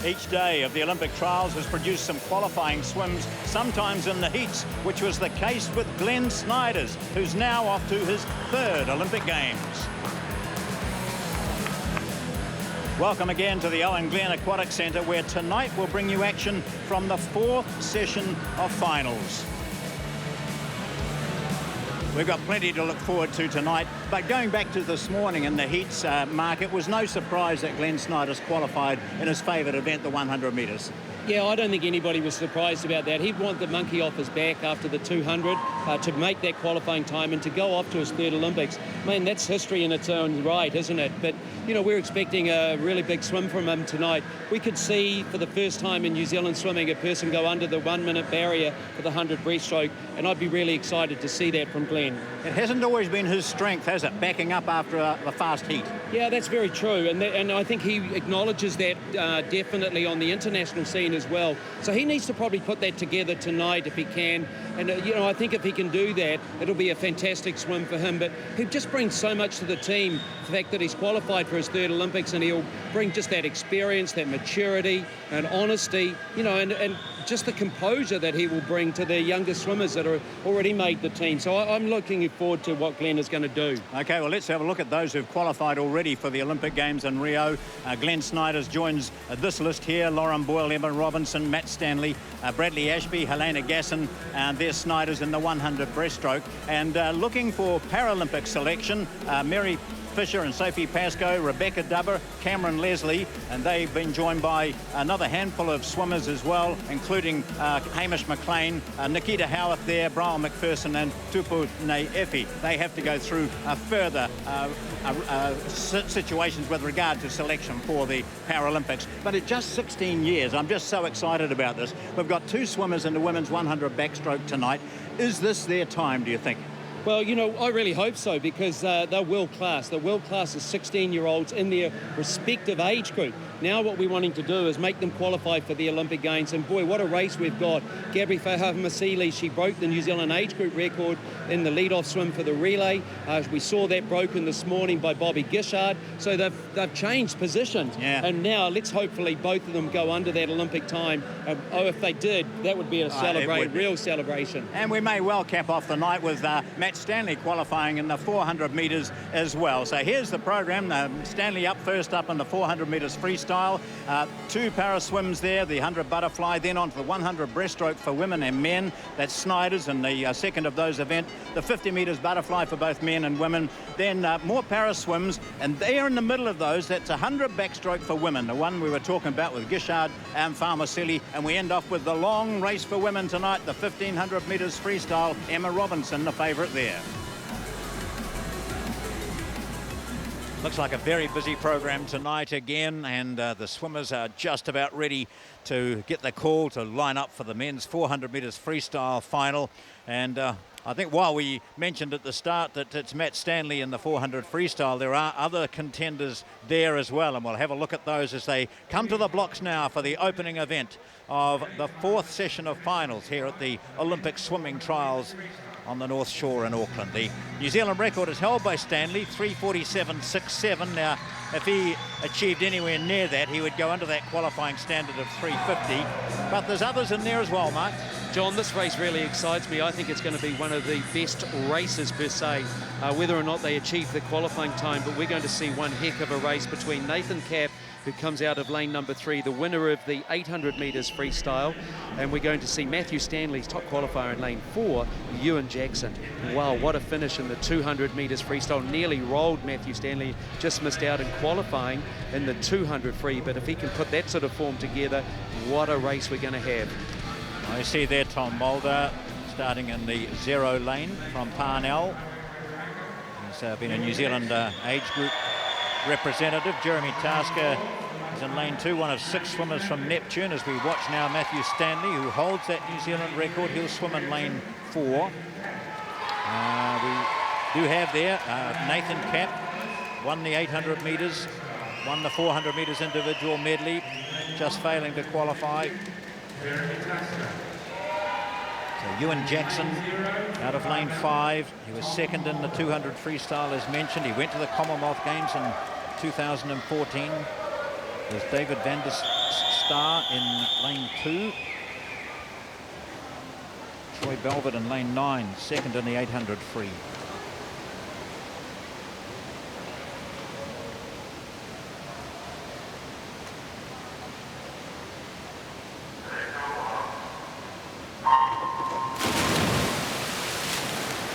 Each day of the Olympic trials has produced some qualifying swims, sometimes in the heats, which was the case with Glenn Snyders, who's now off to his third Olympic Games. Welcome again to the Owen Glenn Aquatic Centre, where tonight we'll bring you action from the fourth session of finals. We've got plenty to look forward to tonight, but going back to this morning in the heats, Mark, it was no surprise that Glenn Snyders qualified in his favourite event, the 100 metres. Yeah, I don't think anybody was surprised about that. He'd want the monkey off his back after the 200 to make that qualifying time and to go off to his third Olympics. Man, that's history in its own right, isn't it? But, you know, we're expecting a really big swim from him tonight. We could see for the first time in New Zealand swimming a person go under the 1 minute barrier for the 100 breaststroke, and I'd be really excited to see that from Glenn. It hasn't always been his strength, has it, backing up after a fast heat? Yeah, that's very true, and I think he acknowledges that definitely on the international scene as well. So he needs to probably put that together tonight if he can. And, you know, I think if he can do that, it'll be a fantastic swim for him. But he just brings so much to the team, the fact that he's qualified for his third Olympics, and he'll bring just that experience, that maturity and honesty, you know, and just the composure that he will bring to the younger swimmers that are already made the team. So I'm looking forward to what Glenn is going to do. OK, well, let's have a look at those who've qualified already for the Olympic Games in Rio. Glenn Snyders joins this list here: Lauren Boyle, Emma Robinson, Matt Stanley, Bradley Ashby, Helena Gasson, and there's Snyders in the 100 breaststroke. And looking for Paralympic selection, Mary Fisher and Sophie Pascoe, Rebecca Dubber, Cameron Leslie, and they've been joined by another handful of swimmers as well, including Hamish McLean, Nikita Howarth there, Brian McPherson and Tupu Ne'efi. They have to go through further situations with regard to selection for the Paralympics. But at just 16 years, I'm just so excited about this. We've got two swimmers in the women's 100 backstroke tonight. Is this their time, do you think? Well, you know, I really hope so, because they're world class. They're world class as 16-year-olds in their respective age group. Now what we're wanting to do is make them qualify for the Olympic Games. And boy, what a race we've got. Gabri Fahamasili, she broke the New Zealand age group record in the lead-off swim for the relay. We saw that broken this morning by Bobby Gishard. So they've changed positions. Yeah. And now let's hopefully both of them go under that Olympic time. If they did, that would be a real celebration. And we may well cap off the night with Matt Stanley qualifying in the 400 metres as well. So here's the program. Stanley up first up in the 400 metres freestyle. Two para swims there, the 100 butterfly, then on to the 100 breaststroke for women and men. That's Snyders in the second of those events. The 50 metres butterfly for both men and women. Then more para swims, and there in the middle of those, that's 100 backstroke for women, the one we were talking about with Gishard and Fahamasili. And we end off with the long race for women tonight, the 1500 metres freestyle. Emma Robinson, the favourite there. Looks like a very busy program tonight again, and the swimmers are just about ready to get the call to line up for the men's 400 metres freestyle final. And I think while we mentioned at the start that it's Matt Stanley in the 400 freestyle, there are other contenders there as well, and we'll have a look at those as they come to the blocks now for the opening event of the fourth session of finals here at the Olympic swimming trials on the North Shore in Auckland. The New Zealand record is held by Stanley, 3:47.67. Now, if he achieved anywhere near that, he would go under that qualifying standard of 3:50. But there's others in there as well, Mark. John, this race really excites me. I think it's going to be one of the best races per se, whether or not they achieve the qualifying time. But we're going to see one heck of a race between Nathan Capp, who comes out of lane number 3, the winner of the 800 metres freestyle. And we're going to see Matthew Stanley's top qualifier in lane 4, Ewan Jackson. Wow, what a finish in the 200 metres freestyle. Nearly rolled Matthew Stanley, just missed out in qualifying in the 200 free. But if he can put that sort of form together, what a race we're going to have. I see there Tom Mulder starting in the 0 lane from Parnell. He's been a New Zealand age group representative. Jeremy Tasker is in lane 2, one of 6 swimmers from Neptune, as we watch now Matthew Stanley, who holds that New Zealand record. He'll swim in lane 4. We do have there Nathan Capp, won the 800 metres, won the 400 metres individual medley, just failing to qualify. So Ewan Jackson out of lane 5. He was second in the 200 freestyle as mentioned. He went to the Commonwealth Games in 2014. There's David Van der Star in lane 2. Troy Belvett in lane 9, second in the 800 free.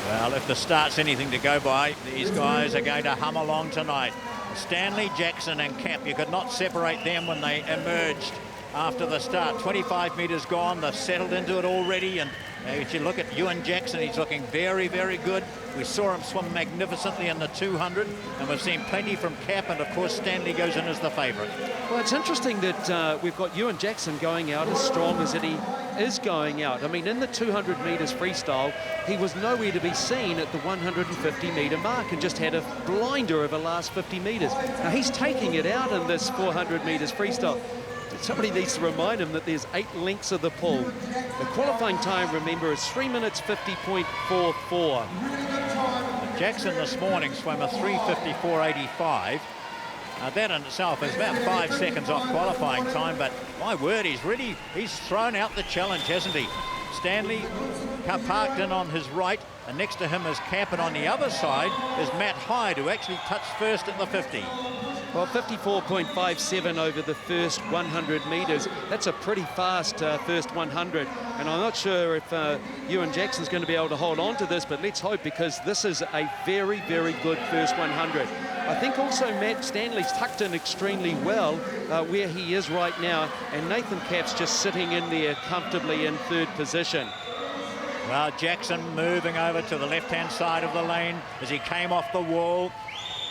Well, if the start's anything to go by, these guys are going to hum along tonight. Stanley, Jackson and Cap, you could not separate them when they emerged after the start. 25 metres gone, they've settled into it already, and if you look at Ewan Jackson, he's looking very, very good. We saw him swim magnificently in the 200, and we've seen plenty from Cap, and of course Stanley goes in as the favourite. Well, it's interesting that we've got Ewan Jackson going out as strong as he is going out. I mean, in the 200 metres freestyle, he was nowhere to be seen at the 150 metre mark and just had a blinder of the last 50 metres. Now, he's taking it out in this 400 metres freestyle. Somebody needs to remind him that there's 8 lengths of the pool. The qualifying time, remember, is 3 minutes 50.44. Jackson this morning swam a 3:54.85. That in itself is about 5 seconds off qualifying time, but my word, he's thrown out the challenge, hasn't he? Stanley parked in on his right, and next to him is Cap, and on the other side is Matt Hyde, who actually touched first at the 50. Well, 54.57 over the first 100 metres. That's a pretty fast first 100. And I'm not sure if Ewan Jackson's going to be able to hold on to this, but let's hope, because this is a very, very good first 100. I think also Matt Stanley's tucked in extremely well where he is right now. And Nathan Cap's just sitting in there comfortably in third position. Well, Jackson moving over to the left-hand side of the lane as he came off the wall.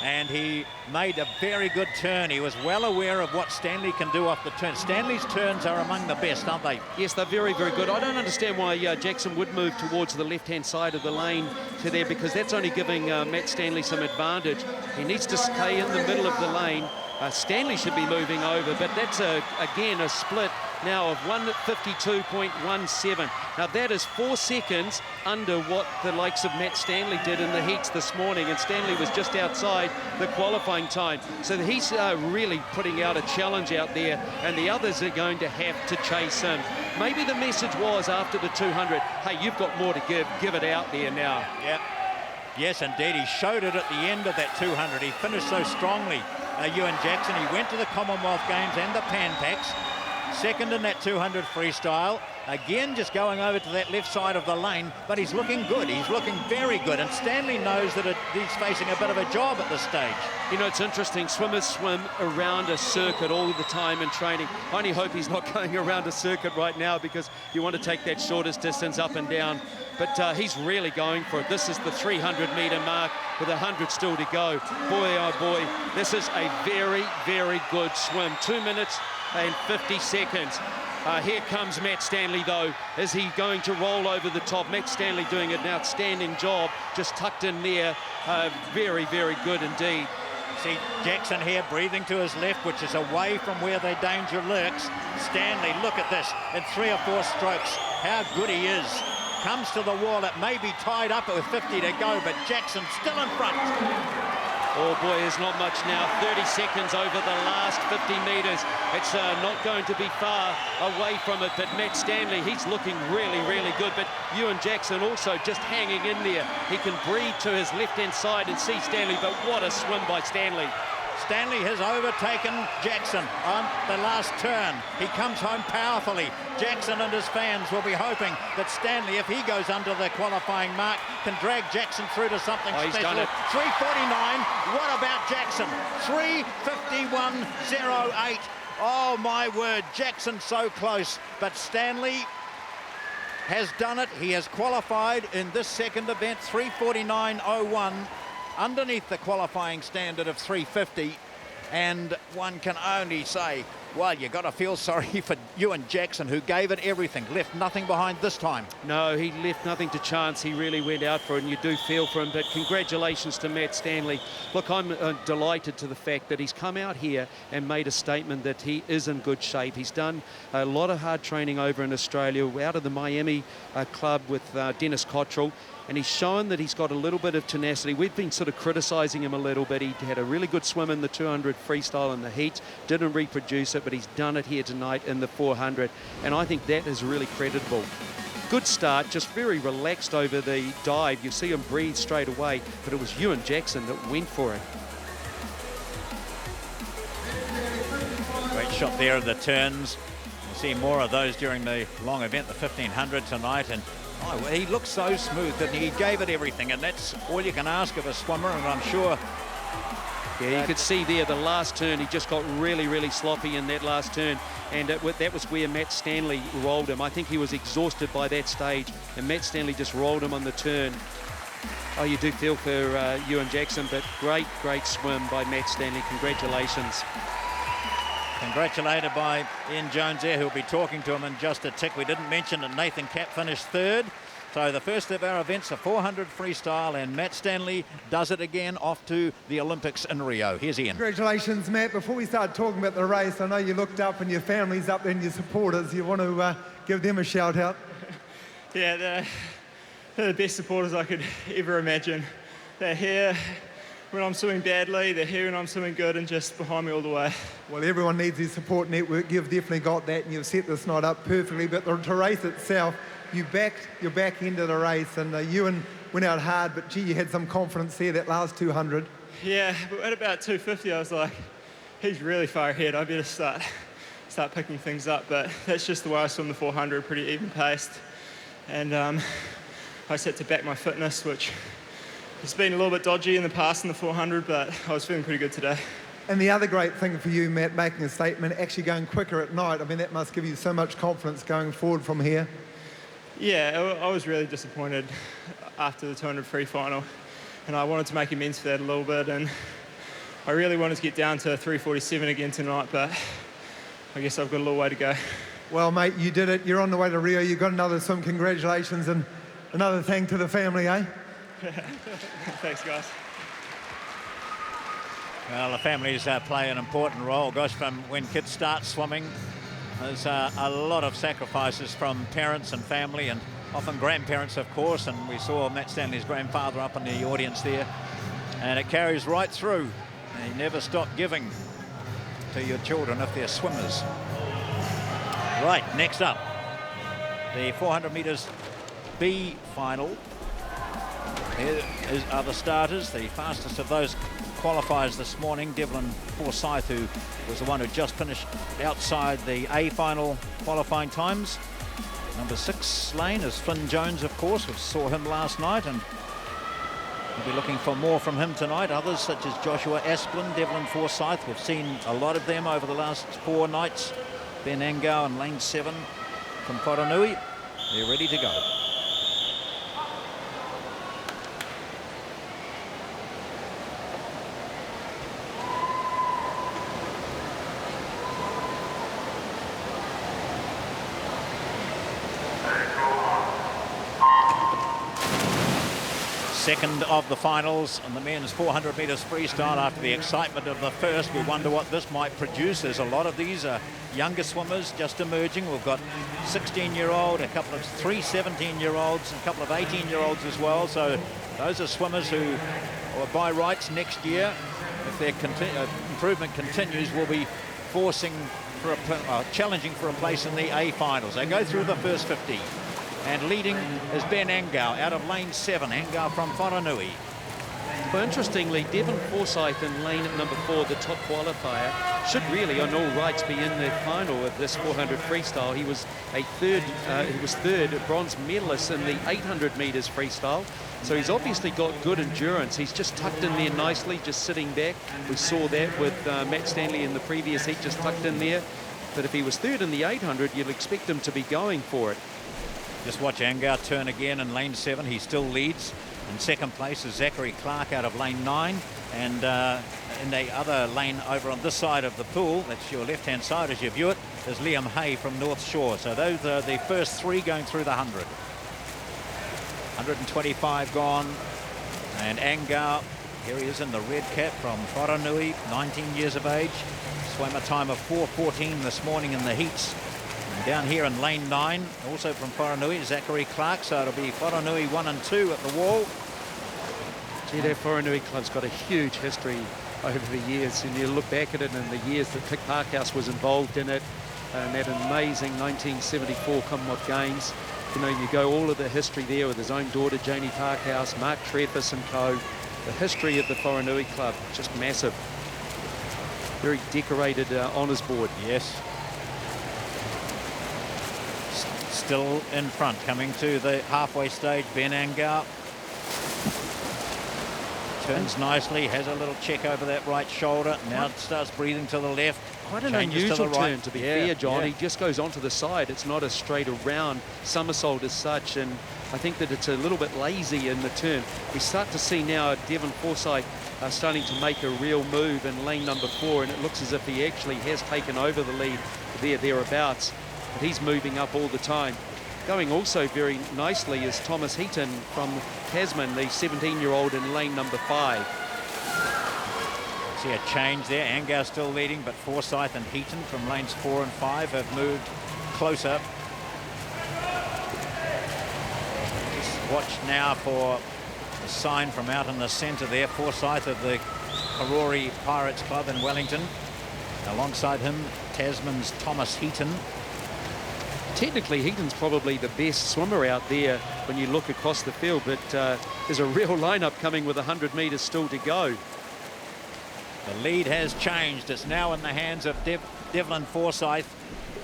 And he made a very good turn. He was well aware of what Stanley can do off the turn. Stanley's turns are among the best, aren't they? Yes, they're very, very good. I don't understand why Jackson would move towards the left-hand side of the lane to there, because that's only giving Matt Stanley some advantage. He needs to stay in the middle of the lane. Stanley should be moving over, but that's, again, a split now of 152.17. Now, that is 4 seconds under what the likes of Matt Stanley did in the heats this morning, and Stanley was just outside the qualifying time. So he's really putting out a challenge out there, and the others are going to have to chase him. Maybe the message was after the 200, hey, you've got more to give it out there now. Yeah. Yes, indeed. He showed it at the end of that 200. He finished so strongly, Ewan Jackson. He went to the Commonwealth Games and the Pan Pacs. Second in that 200 freestyle. Again, just going over to that left side of the lane, but he's looking good. He's looking very good, and Stanley knows that he's facing a bit of a job at this stage. You know, it's interesting. Swimmers swim around a circuit all the time in training. I only hope he's not going around a circuit right now, because you want to take that shortest distance up and down. But he's really going for it. This is the 300-metre mark with 100 still to go. Boy, oh boy, this is a very, very good swim. 2 minutes and 50 seconds. Here comes Matt Stanley, though. Is he going to roll over the top? Matt Stanley doing an outstanding job, just tucked in there. Very, very good indeed. See Jackson here breathing to his left, which is away from where the danger lurks. Stanley, look at this, in 3 or 4 strokes. How good he is. Comes to the wall. It may be tied up with 50 to go, but Jackson still in front. Oh boy, there's not much now. 30 seconds over the last 50 metres. It's not going to be far away from it, but Matt Stanley, he's looking really, really good. But Ewan Jackson also just hanging in there. He can breathe to his left-hand side and see Stanley, but what a swim by Stanley. Stanley has overtaken Jackson on the last turn. He comes home powerfully. Jackson and his fans will be hoping that Stanley, if he goes under the qualifying mark, can drag Jackson through to something special. He's done it. 3:49. What about Jackson? 3:51.08. Oh, my word. Jackson so close. But Stanley has done it. He has qualified in this second event, 3:49.01. Underneath the qualifying standard of 3:50, and one can only say, well, you got to feel sorry for Ewan Jackson, who gave it everything, left nothing behind this time. No, he left nothing to chance. He really went out for it, and you do feel for him. But congratulations to Matt Stanley. Look, I'm delighted to the fact that he's come out here and made a statement that he is in good shape. He's done a lot of hard training over in Australia, out of the Miami club with Dennis Cottrell. And he's shown that he's got a little bit of tenacity. We've been sort of criticising him a little bit. He had a really good swim in the 200 freestyle in the heat, didn't reproduce it. it, but he's done it here tonight in the 400, and I think that is really creditable. Good start, just very relaxed over the dive. You see him breathe straight away, but it was Ewan Jackson that went for it. Great shot there of the turns. We'll see more of those during the long event, the 1500 tonight. And oh, he looked so smooth, didn't he? He gave it everything, and that's all you can ask of a swimmer, and I'm sure. Yeah, you could see there the last turn, he just got really, really sloppy in that last turn, and that was where Matt Stanley rolled him. I think he was exhausted by that stage, and Matt Stanley just rolled him on the turn. Oh, you do feel for Ewan Jackson, but great, great swim by Matt Stanley. Congratulations. Congratulated by Ian Jones there, who'll be talking to him in just a tick. We didn't mention that Nathan Capp finished third. So the first of our events, a 400 freestyle, and Matt Stanley does it again, off to the Olympics in Rio. Here's Ian. Congratulations, Matt. Before we start talking about the race, I know you looked up and your family's up there and your supporters. You want to give them a shout out? Yeah, they're the best supporters I could ever imagine. They're here when I'm swimming badly, they're here when I'm swimming good, and just behind me all the way. Well, everyone needs your support network. You've definitely got that, and you've set this night up perfectly. But the race itself, you backed your back end of the race, and Ewan went out hard, but gee, you had some confidence there that last 200. Yeah, but at about 250, I was like, he's really far ahead. I better start picking things up. But that's just the way I swim the 400, pretty even paced. And I just had to back my fitness, which has been a little bit dodgy in the past in the 400, but I was feeling pretty good today. And the other great thing for you, Matt, making a statement, actually going quicker at night. I mean, that must give you so much confidence going forward from here. Yeah, I was really disappointed after the 200 free final, and I wanted to make amends for that a little bit, and I really wanted to get down to 3:47 again tonight, but I guess I've got a little way to go. Well, mate, you did it. You're on the way to Rio. You got another swim. Congratulations, and another thank to the family, eh? Thanks, guys. Well, the families play an important role. Gosh, from when kids start swimming, there's a lot of sacrifices from parents and family, and often grandparents, of course. And we saw Matt Stanley's grandfather up in the audience there. And it carries right through. And you never stop giving to your children if they're swimmers. Right, next up, the 400 metres B final. Here are the starters. The fastest of those qualifiers this morning, Devlin Forsyth, who was the one who just finished outside the A final qualifying times. Number 6 lane is Flynn Jones, of course. We saw him last night, and we'll be looking for more from him tonight. Others such as Joshua Asplin, Devlin Forsyth, we've seen a lot of them over the last 4 nights. Ben Angau in lane 7 from Wharanui. They're ready to go. Second of the finals on the men's 400 metres freestyle. After the excitement of the first, we wonder what this might produce. There's a lot of these younger swimmers just emerging. We've got 16-year-old, a couple of 3 17-year-olds, and a couple of 18-year-olds as well. So those are swimmers who, or by rights next year, if their improvement continues, will be forcing for challenging for a place in the A finals. They go through the first 50. And leading is Ben Angau out of lane 7. Angau from Wharanui. Well, interestingly, Devlin Forsyth in lane at number 4, the top qualifier, should really, on all rights, be in the final of this 400 freestyle. He was third, a bronze medalist in the 800 metres freestyle. So he's obviously got good endurance. He's just tucked in there nicely, just sitting back. We saw that with Matt Stanley in the previous heat, just tucked in there. But if he was third in the 800, you'd expect him to be going for it. Just watch Angau turn again in lane 7. He still leads. In second place is Zachary Clark out of lane 9. And in the other lane over on this side of the pool, that's your left-hand side as you view it, is Liam Hay from North Shore. So those are the first 3 going through the 100. 125 gone. And Angau, here he is in the red cap from Wharanui, 19 years of age. Swam a time of 4:14 this morning in the heats. Down here in lane 9, also from Wharanui, Zachary Clark. So it'll be Wharanui 1 and 2 at the wall. Gee, that Wharanui club's got a huge history over the years. And you look back at it in the years that Tick Parkhouse was involved in it, and that amazing 1974 Commonwealth Games. You know, you go all of the history there with his own daughter, Janie Parkhouse, Mark Treffis and co. The history of the Whanganui Club, just massive. Very decorated honours board. Yes. Still in front, coming to the halfway stage, Ben Angau. Turns nicely, has a little check over that right shoulder. Now starts breathing to the left. Quite an Changes unusual to the right. turn, to be fair, John. Yeah. He just goes onto the side. It's not a straight around somersault as such, and I think that it's a little bit lazy in the turn. We start to see now Devon Forsyth starting to make a real move in lane number 4, and it looks as if he actually has taken over the lead thereabouts, but he's moving up all the time. Going also very nicely is Thomas Heaton from Tasman, the 17-year-old in lane number 5. See a change there. Angau still leading, but Forsyth and Heaton from lanes 4 and 5 have moved closer. Just watch now for a sign from out in the centre there. Forsyth of the Karori Pirates Club in Wellington. Alongside him, Tasman's Thomas Heaton. Technically, Heaton's probably the best swimmer out there when you look across the field, but there's a real lineup coming with 100 metres still to go. The lead has changed. It's now in the hands of Devlin Forsyth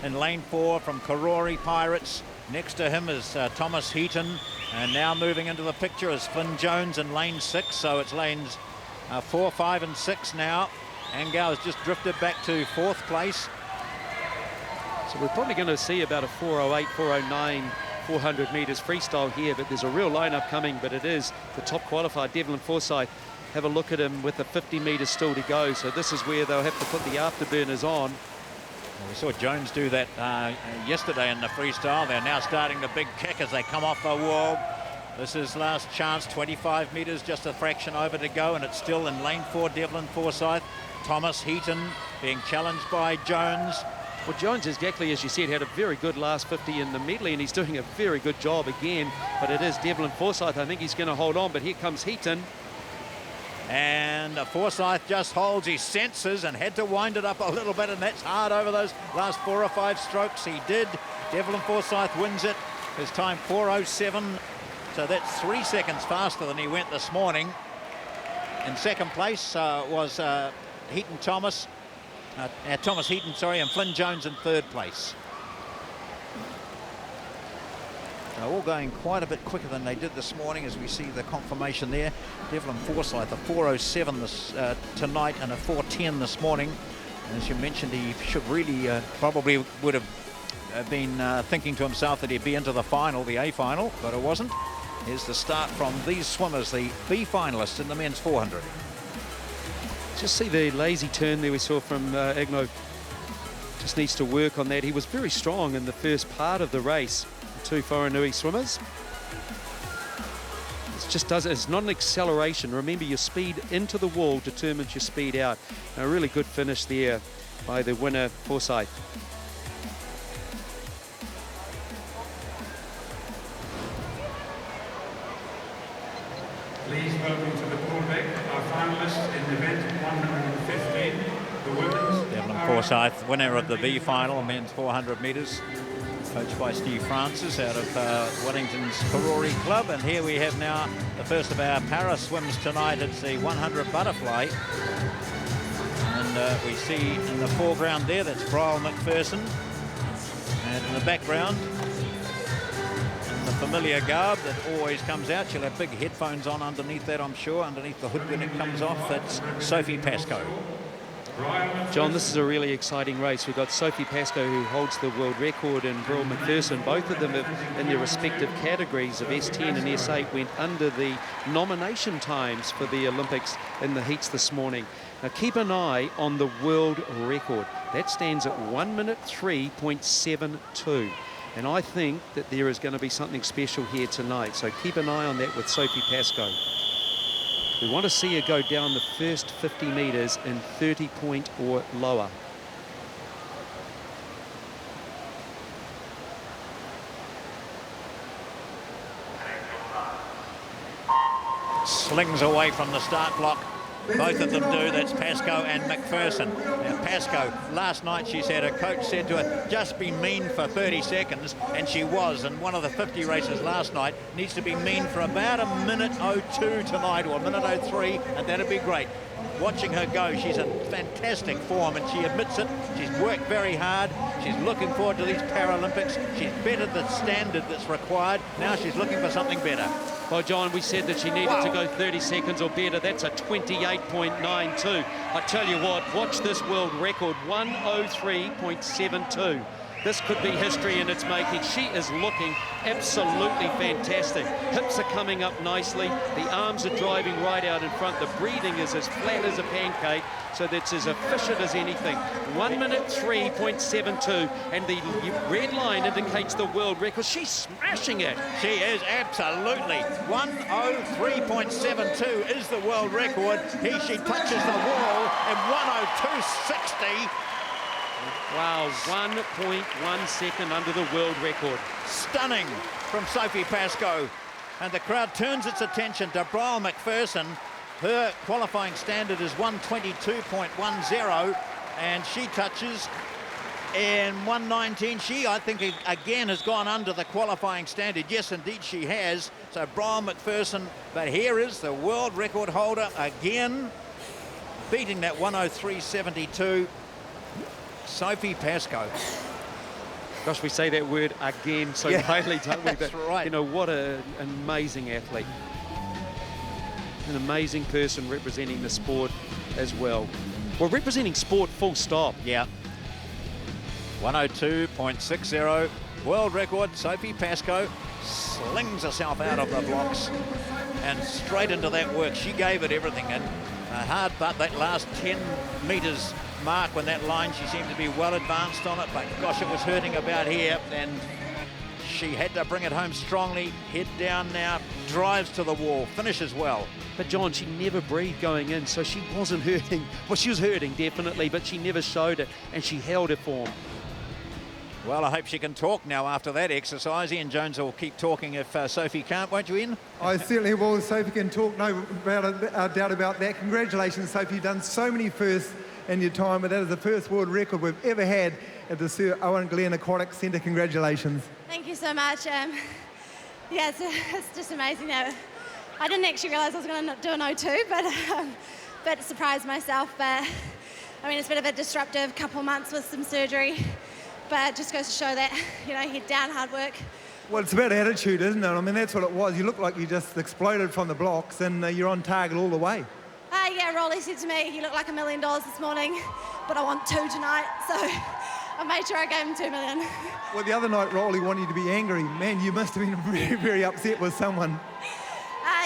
in lane 4 from Karori Pirates. Next to him is Thomas Heaton, and now moving into the picture is Flynn Jones in lane 6. So it's lanes 4, 5 and 6 now. Angau has just drifted back to 4th place. So we're probably going to see about a 4:08, 4:09, 400 metres freestyle here, but there's a real lineup coming, but it is the top qualifier, Devlin Forsyth. Have a look at him with the 50 metres still to go. So this is where they'll have to put the afterburners on. Well, we saw Jones do that yesterday in the freestyle. They're now starting the big kick as they come off the wall. This is last chance, 25 metres, just a fraction over to go, and it's still in lane 4, Devlin Forsyth. Thomas Heaton being challenged by Jones. Well, Jones, exactly as you said, had a very good last 50 in the medley, and he's doing a very good job again. But it is Devlin Forsyth. I think he's going to hold on, but here comes Heaton. And Forsyth just holds his senses and had to wind it up a little bit, and that's hard over those last 4 or 5 strokes. He did. Devlin Forsyth wins it. His time 4:07, so that's 3 seconds faster than he went this morning. In second place was Heaton Thomas. Thomas Heaton, sorry, and Flynn Jones in 3rd place. They're all going quite a bit quicker than they did this morning, as we see the confirmation there. Devlin Forsyth, a 4:07 tonight and a 4:10 this morning. And as you mentioned, he should really probably would have been thinking to himself that he'd be into the final, the A final, but it wasn't. Here's the start from these swimmers, the B finalists in the men's 400. Just see the lazy turn there we saw from Igno. Just needs to work on that. He was very strong in the first part of the race. The 2 Whanganui swimmers. It's not an acceleration. Remember, your speed into the wall determines your speed out. And a really good finish there by the winner, Forsyth. Please welcome to the pulpit our finalists in event 115, the women's. Devlin Forsyth, winner of the B final, men's 400 metres, coached by Steve Francis out of Wellington's Karori Club. And here we have now the first of our para swims tonight. It's the 100 butterfly. And we see in the foreground there, that's Brian McPherson. And in the background, the familiar garb that always comes out. She'll have big headphones on underneath that, I'm sure, underneath the hood when it comes off. That's Sophie Pascoe. John, this is a really exciting race. We've got Sophie Pascoe, who holds the world record, and Brill McPherson. Both of them have, in their respective categories of S10 and S8, went under the nomination times for the Olympics in the heats this morning. Now keep an eye on the world record. That stands at 1 minute 3.72. And I think that there is going to be something special here tonight. So keep an eye on that with Sophie Pascoe. We want to see her go down the first 50 metres in 30 point or lower. Slings away from the start block. Both of them do. That's Pascoe and McPherson. Now, Pascoe, last night she said her coach said to her, just be mean for 30 seconds, and she was. And one of the 50 races last night needs to be mean for about a minute 02 tonight, or a minute 03, and that'd be great. Watching her go, she's in fantastic form, and she admits it. She's worked very hard. She's looking forward to these Paralympics. She's bettered the standard that's required. Now she's looking for something better. Well, John, we said that she needed to go 30 seconds or better. That's a 28.92. I tell you what, watch this world record, 103.72. This could be history in its making. She is looking absolutely fantastic. Hips are coming up nicely. The arms are driving right out in front. The breathing is as flat as a pancake, so that's as efficient as anything. 1 minute 3.72, and the red line indicates the world record. She's smashing it. She is, absolutely. 103.72 is the world record. She touches the wall in 102.60. Wow, 1.1 second under the world record. Stunning from Sophie Pascoe. And the crowd turns its attention to Brielle McPherson. Her qualifying standard is 122.10, and she touches in 119. She, I think, again has gone under the qualifying standard. Yes, indeed she has. So Brielle McPherson, but here is the world record holder again, beating that 103.72. Sophie Pascoe. Gosh, we say that word again so plainly, don't we? That's but, right. you know, what an amazing athlete. An amazing person representing the sport as well. Well, representing sport full stop. Yeah. 102.60 world record. Sophie Pascoe slings herself out of the blocks and straight into that work. She gave it everything, and hard but that last 10 metres mark when that line, she seemed to be well advanced on it, but gosh, it was hurting about here, and she had to bring it home strongly. Head down now, drives to the wall, finishes well. But John, she never breathed going in, so she wasn't hurting. Well, she was hurting definitely, but she never showed it, and she held her form. Well, I hope she can talk now after that exercise. Ian Jones will keep talking if Sophie can't, won't you, Ian? I certainly will. Sophie can talk, no doubt about that. Congratulations, Sophie. You've done so many firsts in your time, but that is the first world record we've ever had at the Sir Owen Glenn Aquatic Centre. Congratulations. Thank you so much. Yeah, it's just amazing. I didn't actually realise I was going to do an 02, but surprised myself. But I mean, it's been a bit disruptive, couple months with some surgery, but it just goes to show that, you know, head down, hard work. Well, it's about attitude, isn't it? I mean, that's what it was. You look like you just exploded from the blocks, and you're on target all the way. Yeah, Rolly said to me, you look like $1 million this morning, but I want 2 tonight. So I made sure I gave him 2 million. Well, the other night, Rolly wanted you to be angry. Man, you must have been very, very upset with someone.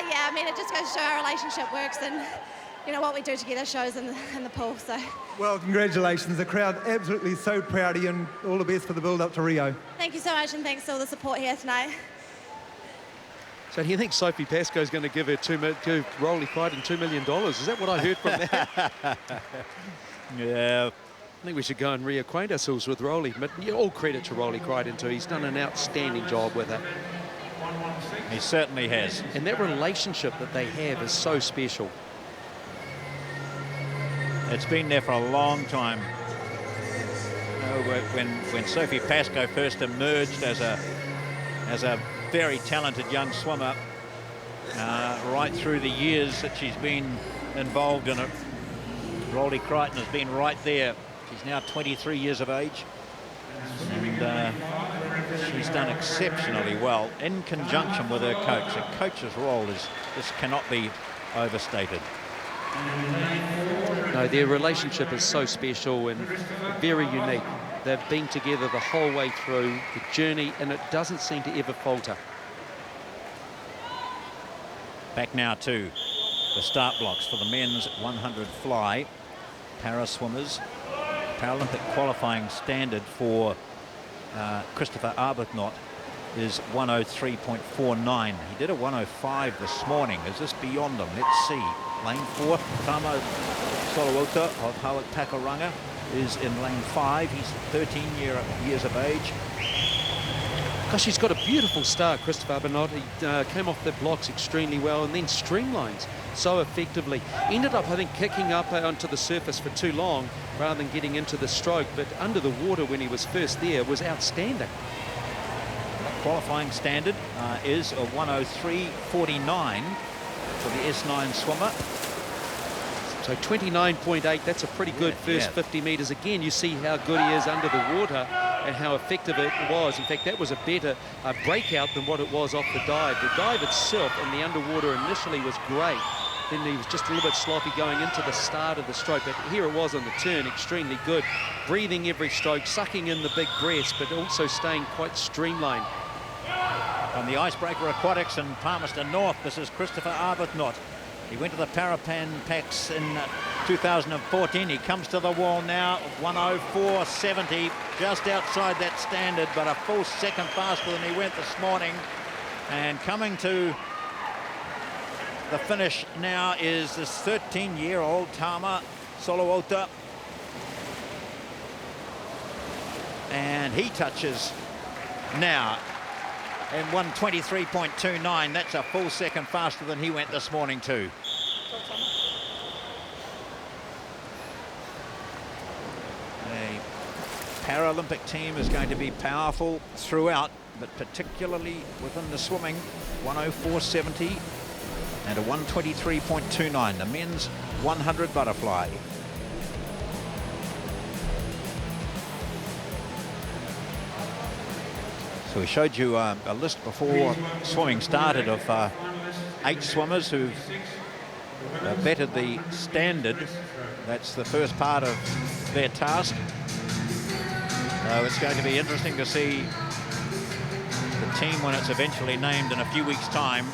Yeah, I mean, it just goes to show our relationship works, and, you know, what we do together shows in the pool, so. Well, congratulations. The crowd absolutely so proud of you, and all the best for the build-up to Rio. Thank you so much, and thanks for all the support here tonight. So do you think Sophie Pascoe is going to give Rolly Crichton $2 million? Is that what I heard from that? Yeah. I think we should go and reacquaint ourselves with Rolly. But all credit to Rolly Crichton too. He's done an outstanding job with her. He certainly has. And that relationship that they have is so special. It's been there for a long time. You know, when Sophie Pascoe first emerged as a very talented young swimmer, right through the years that she's been involved in it, Rolly Crichton has been right there. She's now 23 years of age, and she's done exceptionally well in conjunction with her coach. The coach's role this cannot be overstated. No, their relationship is so special and very unique. They've been together the whole way through the journey, and it doesn't seem to ever falter. Back now to the start blocks for the men's 100 fly. Para swimmers. Paralympic qualifying standard for Christopher Arbuthnot is 103.49. He did a 105 this morning. Is this beyond him? Let's see. Lane 4, Tamo Solowota of Hawak Takaranga is in lane 5. He's 13 years of age. Gosh, he's got a beautiful start, Christopher Bernot. He came off the blocks extremely well and then streamlines so effectively. Ended up, I think, kicking up onto the surface for too long rather than getting into the stroke, but under the water when he was first there was outstanding. Qualifying standard is a 103.49 for the S9 swimmer. So 29.8, that's a pretty good first 50 metres. Again, you see how good he is under the water and how effective it was. In fact, that was a better breakout than what it was off the dive. The dive itself in the underwater initially was great. Then he was just a little bit sloppy going into the start of the stroke. But here it was on the turn, extremely good. Breathing every stroke, sucking in the big breaths, but also staying quite streamlined. On the Icebreaker Aquatics in Palmerston North, this is Christopher Arbuthnot. He went to the Parapan Packs in 2014. He comes to the wall now, 104.70, just outside that standard, but a full second faster than he went this morning. And coming to the finish now is this 13-year-old Tama Solowalta. And he touches now in 123.29. That's a full second faster than he went this morning too. The Paralympic team is going to be powerful throughout, but particularly within the swimming. 104.70 and a 123.29. The men's 100 butterfly. So we showed you a list before swimming started of 8 swimmers who've bettered the standard. That's the first part of their task. So it's going to be interesting to see the team when it's eventually named in a few weeks' time.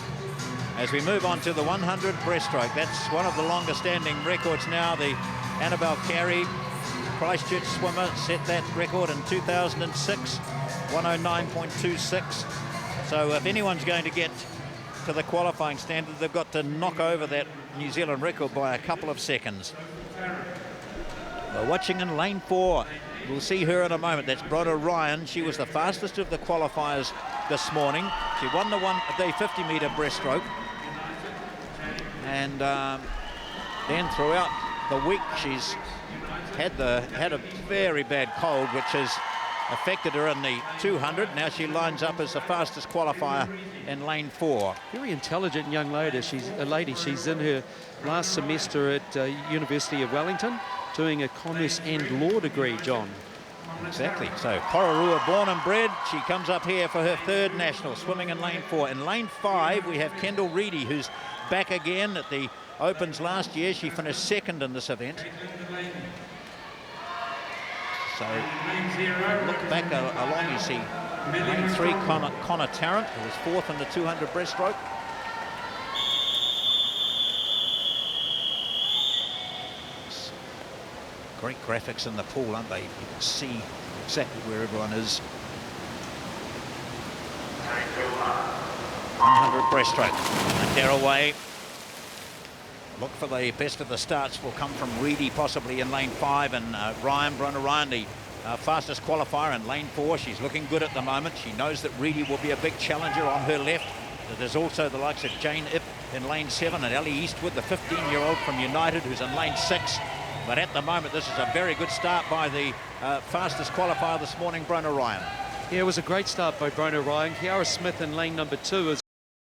As we move on to the 100 breaststroke, that's one of the longest standing records now. The Annabelle Carey, Christchurch swimmer, set that record in 2006. 109.26. So if anyone's going to get to the qualifying standard, they've got to knock over that New Zealand record by a couple of seconds. We're watching in lane 4. We'll see her in a moment. That's Bronagh Ryan. She was the fastest of the qualifiers this morning. She won the 50-metre breaststroke. And then throughout the week, she's had a very bad cold, which has affected her in the 200. Now she lines up as the fastest qualifier in lane 4. Very intelligent young lady. She's in her last semester at University of Wellington, doing a commerce and law degree, John. Exactly. So Kororua born and bred. She comes up here for her 3rd national, swimming in lane 4. In lane 5, we have Kendall Reedy, who's back again at the Opens last year. She finished 2nd in this event. So look back along, you see lane 3, Connor Tarrant, who was 4th in the 200 breaststroke. Great graphics in the pool, aren't they? You can see exactly where everyone is. 100 breaststroke. And Derraway. Look for the best of the starts will come from Reedy, possibly in lane 5, and Bronagh Ryan, the fastest qualifier in lane 4. She's looking good at the moment. She knows that Reedy will be a big challenger on her left. There's also the likes of Jane Ip in lane 7 and Ellie Eastwood, the 15-year-old from United, who's in lane 6. But at the moment, this is a very good start by the fastest qualifier this morning, Bronagh Ryan. Yeah, it was a great start by Bronagh Ryan. Kiara Smith in lane number 2 is